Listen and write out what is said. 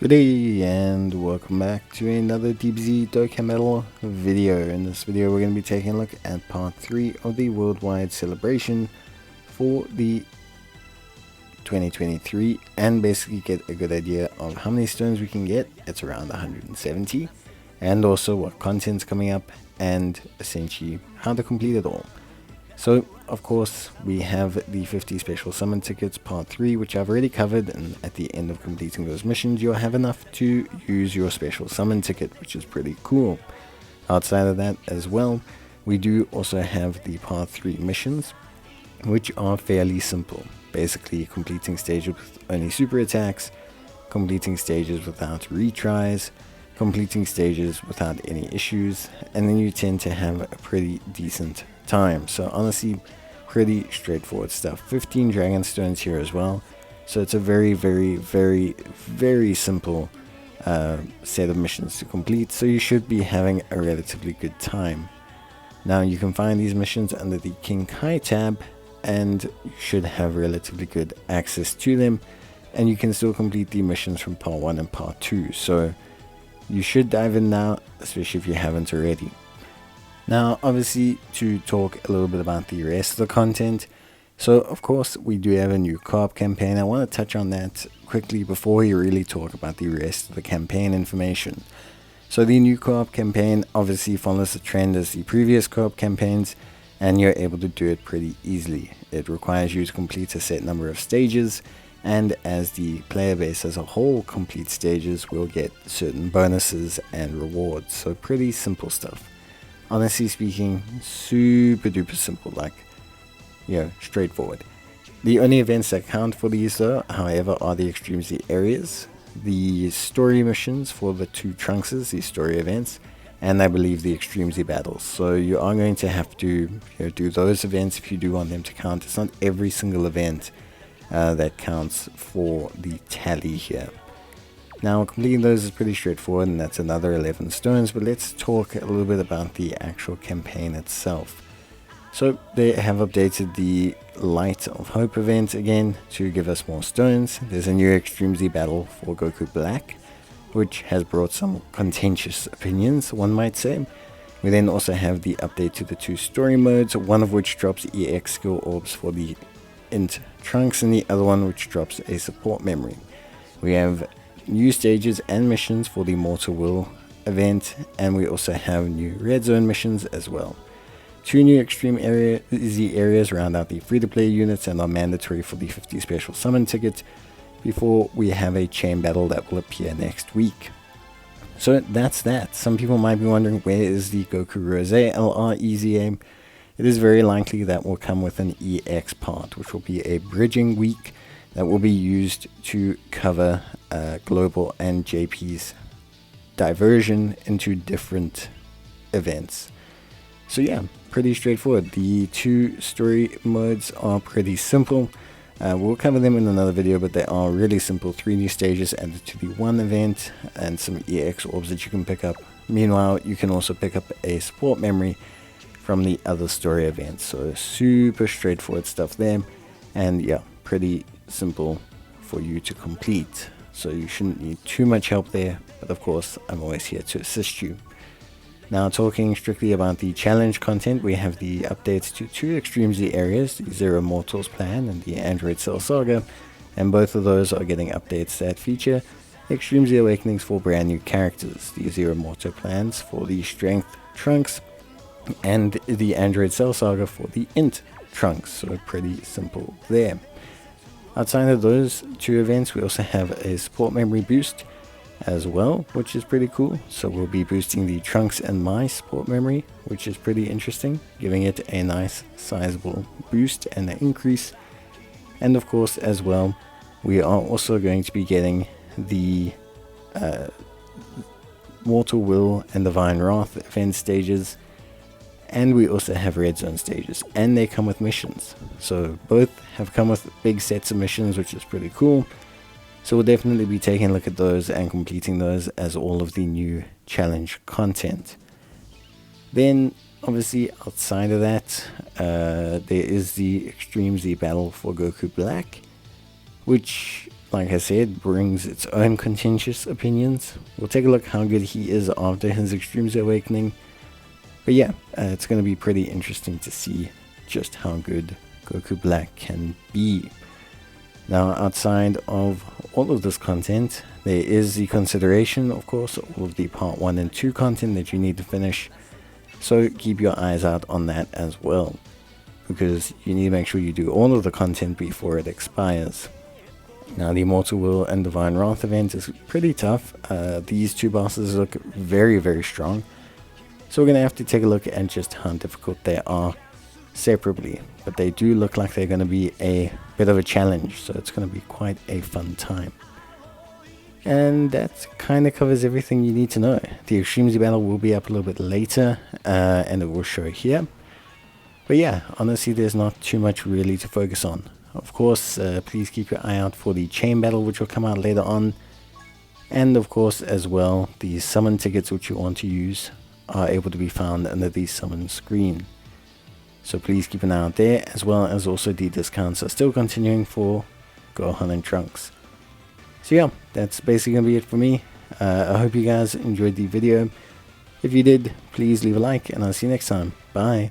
Good day and welcome back to another DBZ Dokkan video. In this video we're going to be taking a look at part 3 of the worldwide celebration for the 2023 and basically get a good idea of how many stones we can get. It's around 170, and also what content's coming up and essentially how to complete it all. So of course we have the 50 special summon tickets part 3, which I've already covered, and at the end of completing those missions you'll have enough to use your special summon ticket, which is pretty cool. Outside of that as well, we do also have the part 3 missions, which are fairly simple. Basically completing stages with only super attacks, completing stages without retries, completing stages without any issues, and then you tend to have a pretty decent time. So honestly, pretty straightforward stuff. 15 dragon stones here as well, so it's a very simple set of missions to complete, so you should be having a relatively good time. Now you can find these missions under the King Kai tab, and you should have relatively good access to them, and you can still complete the missions from part 1 and part 2, so you should dive in now, especially if you haven't already. Now obviously, to talk a little bit about the rest of the content, so of course we do have a new Coop campaign. I want to touch on that quickly before we really talk about the rest of the campaign information. So the new Coop campaign obviously follows the trend as the previous Coop campaigns, and you're able to do it pretty easily. It requires you to complete a set number of stages, and as the player base as a whole completes stages, we'll get certain bonuses and rewards. So pretty simple stuff. Honestly speaking, super duper simple, like, straightforward. The only events that count for these though, however, are the Extreme Z areas, the story missions for the 2 Trunkses, the story events, and I believe the Extreme Z battles. So you are going to have to do those events if you do want them to count. It's not every single event that counts for the tally here. Now completing those is pretty straightforward, and that's another 11 stones, but let's talk a little bit about the actual campaign itself. So they have updated the Light of Hope event again to give us more stones. There's a new Extreme Z battle for Goku Black, which has brought some contentious opinions, one might say. We then also have the update to the 2 story modes, one of which drops EX skill orbs for the Int Trunks, and the other one which drops a support memory. We have new stages and missions for the Mortal Will event, and we also have new Red Zone missions as well. 2 new Extreme Z areas round out the free-to-play units and are mandatory for the 50 special summon tickets, before we have a chain battle that will appear next week. So that's that. Some people might be wondering, where is the Goku Rose LR Easy Aim? It is very likely that will come with an EX part, which will be a bridging week that will be used to cover Global and JP's diversion into different events. So yeah, pretty straightforward. The 2 story modes are pretty simple. We'll cover them in another video, but they are really simple. 3 new stages added to the 1 event and some EX orbs that you can pick up. Meanwhile, you can also pick up a support memory from the other story events. So super straightforward stuff there, and yeah, pretty simple for you to complete. So you shouldn't need too much help there, but of course I'm always here to assist you. Now talking strictly about the challenge content, we have the updates to 2 Extreme Z areas, the Zero Mortals plan and the Android Cell Saga, and both of those are getting updates that feature Extreme Z Awakenings for brand new characters, the Zero Mortal plans for the Strength Trunks, and the Android Cell Saga for the Int Trunks. So pretty simple there. Outside of those 2 events, we also have a support memory boost as well, which is pretty cool. So we'll be boosting the Trunks and My support memory, which is pretty interesting, giving it a nice sizable boost and an increase. And of course as well, we are also going to be getting the Mortal Will and Divine Wrath event stages, and we also have Red Zone stages, and they come with missions. So both have come with big sets of missions, which is pretty cool. So we'll definitely be taking a look at those and completing those as all of the new challenge content. Then obviously outside of that, there is the Extreme Z battle for Goku Black, which like I said, brings its own contentious opinions. We'll take a look how good he is after his Extremes Awakening. But yeah, it's going to be pretty interesting to see just how good Goku Black can be. Now, outside of all of this content, there is the consideration, of course, all of the part 1 and 2 content that you need to finish. So keep your eyes out on that as well, because you need to make sure you do all of the content before it expires. Now, the Immortal Will and Divine Wrath event is pretty tough. These two bosses look very, very strong. So we're going to have to take a look at just how difficult they are separately. But they do look like they're going to be a bit of a challenge. So it's going to be quite a fun time. And that kind of covers everything you need to know. The Extremes battle will be up a little bit later. And it will show here. But yeah, honestly, there's not too much really to focus on. Of course, please keep your eye out for the chain battle, which will come out later on. And of course, as well, the summon tickets which you want to use are able to be found under the summon screen. So please keep an eye out there, as well as also the discounts are still continuing for Gohan and Trunks. So yeah, that's basically going to be it for me. I hope you guys enjoyed the video. If you did, please leave a like, and I'll see you next time. Bye.